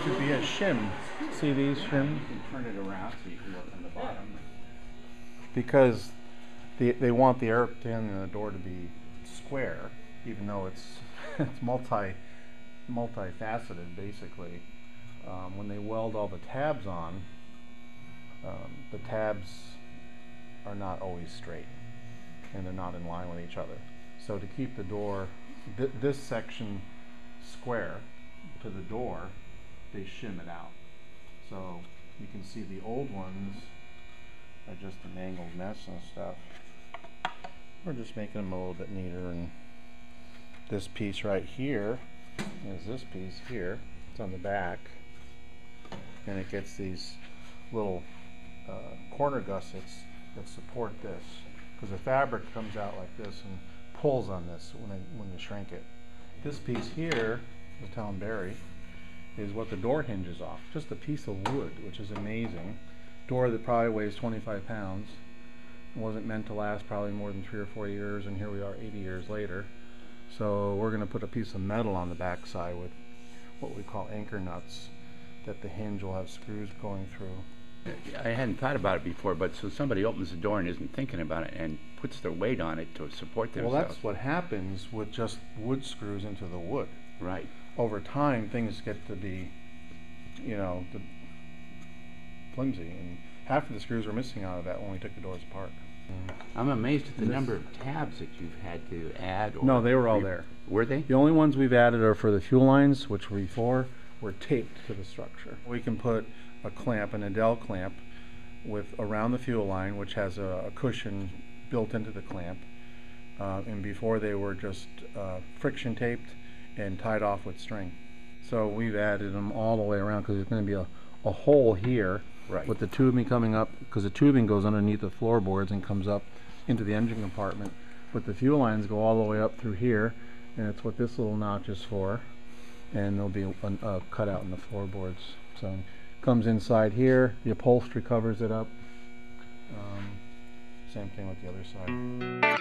to be a shim. See these shim? You can turn it around so you can look on the bottom. Because they want the air pin and the door to be square, even though it's it's multifaceted basically. When they weld all the tabs on, the tabs are not always straight and they're not in line with each other. So to keep the door, this section square to the door, they shim it out. So you can see the old ones are just a mangled mess and stuff. We're just making them a little bit neater, and this piece right here is this piece here. It's on the back, and it gets these little corner gussets that support this, because the fabric comes out like this and pulls on this when you shrink it. This piece here, the Town Berry, is what the door hinges off. Just a piece of wood, which is amazing. Door that probably weighs 25 pounds. It wasn't meant to last probably more than 3 or 4 years, and here we are 80 years later. So we're going to put a piece of metal on the back side with what we call anchor nuts that the hinge will have screws going through. I hadn't thought about it before, but so somebody opens the door and isn't thinking about it and puts their weight on it to support themselves. Well, that's what happens with just wood screws into the wood. Right. Over time, things get to be, you know, flimsy, and half of the screws were missing out of that when we took the doors apart. I'm amazed at the number of tabs that you've had to add. Or no, they were all there. Were they? The only ones we've added are for the fuel lines, which before were taped to the structure. We can put a clamp, an Adele clamp, with around the fuel line, which has a cushion built into the clamp. And before they were just friction taped and tied off with string. So we've added them all the way around, because there's going to be a hole here. Right. With the tubing coming up, because the tubing goes underneath the floorboards and comes up into the engine compartment. But the fuel lines go all the way up through here, and it's what this little notch is for. And there'll be a cutout in the floorboards. So it comes inside here, the upholstery covers it up. Same thing with the other side.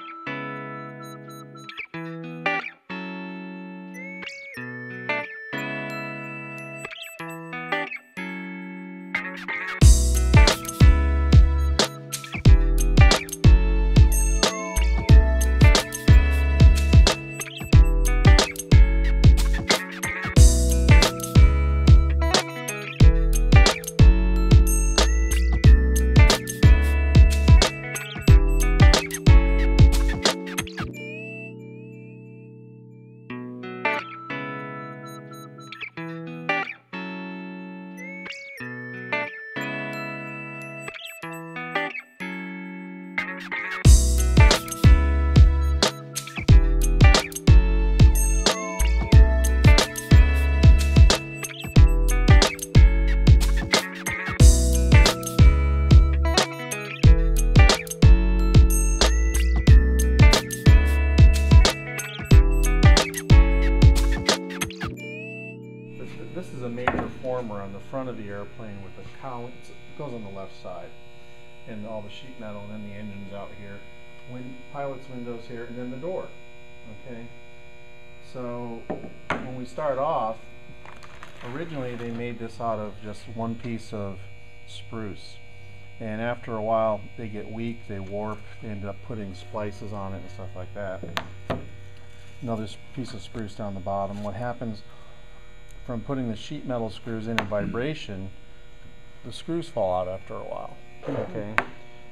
This is a major former on the front of the airplane with the cowl. It goes on the left side, and all the sheet metal, and then the engine's out here, pilot's windows here, and then the door. Okay, so when we start off, originally they made this out of just one piece of spruce, and after a while they get weak, they warp, they end up putting splices on it and stuff like that. Another piece of spruce down the bottom. What happens from putting the sheet metal screws in vibration, the screws fall out after a while. Okay,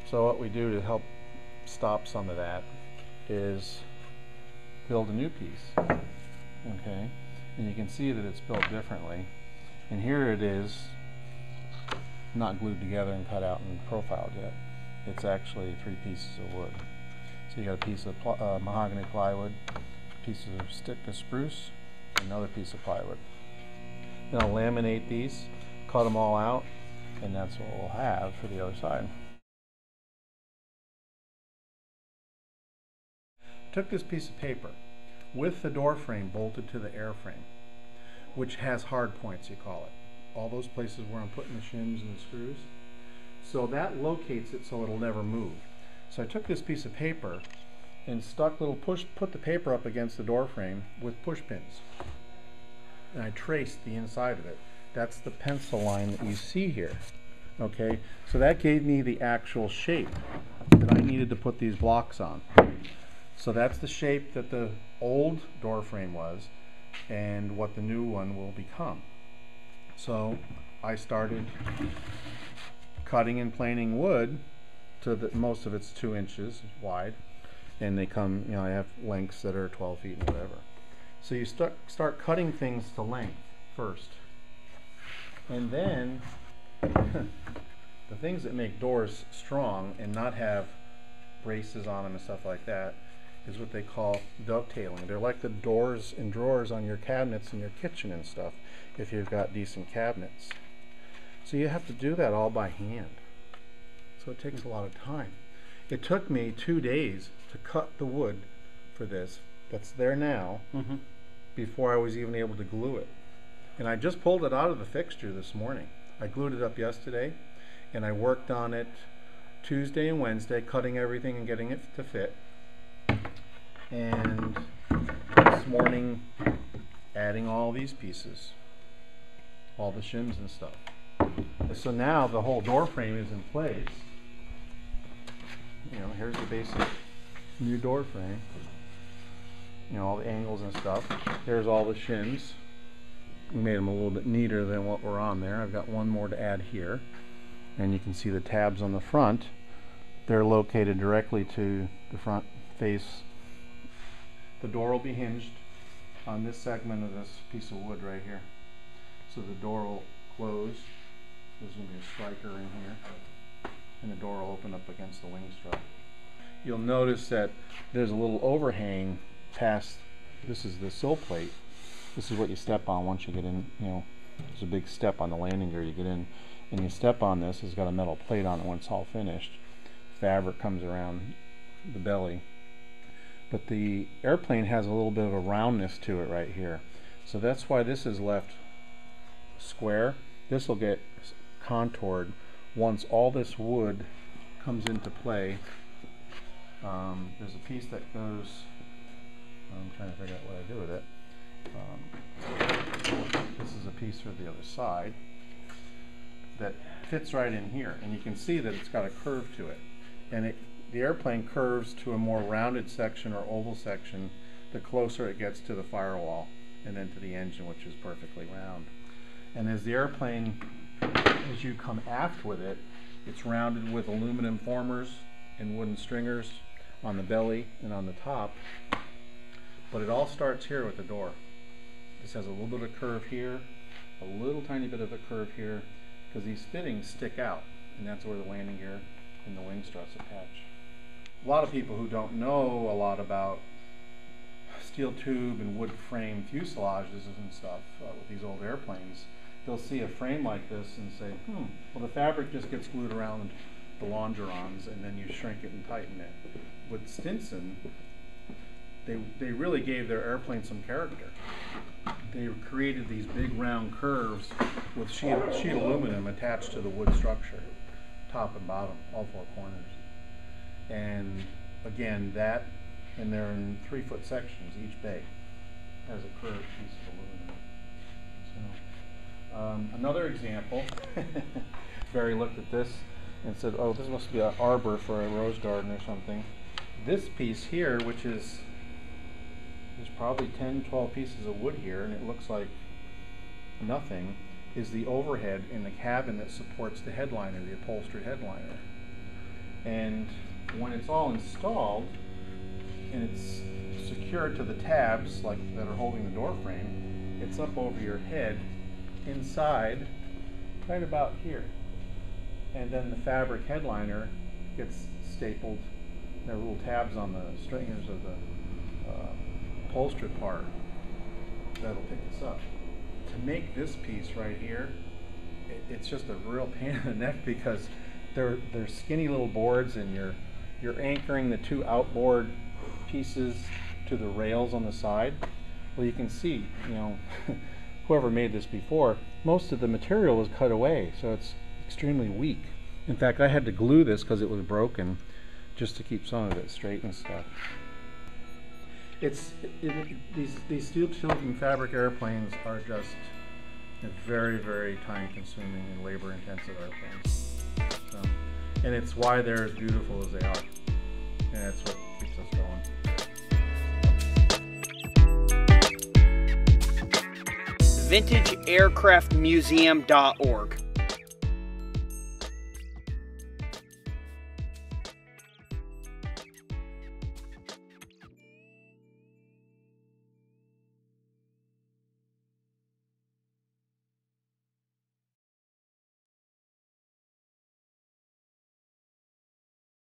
so what we do to help stop some of that is build a new piece. Okay, and you can see that it's built differently, and here it is, not glued together and cut out and profiled yet. It's actually 3 pieces of wood. So you got a piece of mahogany plywood, pieces of stick of spruce, another piece of plywood. Then I'll laminate these, cut them all out, and that's what we'll have for the other side. Took this piece of paper with the door frame bolted to the airframe, which has hard points, you call it. All those places where I'm putting the shims and the screws. So that locates it so it'll never move. So I took this piece of paper and stuck put the paper up against the door frame with push pins. And I traced the inside of it. That's the pencil line that you see here. Okay, so that gave me the actual shape that I needed to put these blocks on. So that's the shape that the old door frame was and what the new one will become. So I started cutting and planing wood to most of it's 2 inches wide, and they come, you know, I have lengths that are 12 feet and whatever. So you start cutting things to length first, and then the things that make doors strong and not have braces on them and stuff like that is what they call dovetailing. They're like the doors and drawers on your cabinets in your kitchen and stuff, if you've got decent cabinets. So you have to do that all by hand. So it takes a lot of time. It took me 2 days to cut the wood for this that's there now before I was even able to glue it. And I just pulled it out of the fixture this morning. I glued it up yesterday, and I worked on it Tuesday and Wednesday, cutting everything and getting it to fit. And this morning, adding all these pieces, all the shims and stuff. So now the whole door frame is in place. You know, here's the basic new door frame. You know, all the angles and stuff. There's all the shims. We made them a little bit neater than what were on there. I've got one more to add here. And you can see the tabs on the front. They're located directly to the front face. The door will be hinged on this segment of this piece of wood right here. So the door will close. There's going to be a striker in here, and the door will open up against the wing strut. You'll notice that there's a little overhang past, this is the sill plate. This is what you step on once you get in. You know, there's a big step on the landing gear. You get in and you step on this. It's got a metal plate on it when it's all finished. Fabric comes around the belly. But the airplane has a little bit of a roundness to it right here. So that's why this is left square. This will get contoured once all this wood comes into play. There's a piece that goes, I'm trying to figure out what I do with it. This is a piece for the other side that fits right in here, and you can see that it's got a curve to it, and the airplane curves to a more rounded section or oval section the closer it gets to the firewall and then to the engine, which is perfectly round. And as the airplane, as you come aft with it, it's rounded with aluminum formers and wooden stringers on the belly and on the top. But it all starts here with the door. This has a little bit of curve here, a little tiny bit of a curve here, because these fittings stick out, and that's where the landing gear and the wing struts attach. A lot of people who don't know a lot about steel tube and wood frame fuselages and stuff with these old airplanes, they'll see a frame like this and say, well, the fabric just gets glued around the longerons and then you shrink it and tighten it. With Stinson, they really gave their airplane some character. They created these big round curves with sheet aluminum attached to the wood structure, top and bottom, all 4 corners. And again, that, and they're in 3-foot sections. Each bay has a curved piece of aluminum. So, another example, Barry looked at this and said, oh, this must be an arbor for a rose garden or something. This piece here, which is, there's probably 10, 12 pieces of wood here, and it looks like nothing, is the overhead in the cabin that supports the headliner, the upholstered headliner. And when it's all installed and it's secured to the tabs like that are holding the door frame, it's up over your head inside right about here. And then the fabric headliner gets stapled. There are little tabs on the stringers of the upholstered part that'll pick this up. To make this piece right here, it's just a real pain in the neck because they're skinny little boards, and you're anchoring the 2 outboard pieces to the rails on the side. Well, you can see, you know, whoever made this before, most of the material was cut away, so it's extremely weak. In fact, I had to glue this because it was broken just to keep some of it straight and stuff. These steel tube and fabric airplanes are just They're very, very time-consuming and labor-intensive airplanes. So, and it's why they're as beautiful as they are. And that's what keeps us going. VintageAircraftMuseum.org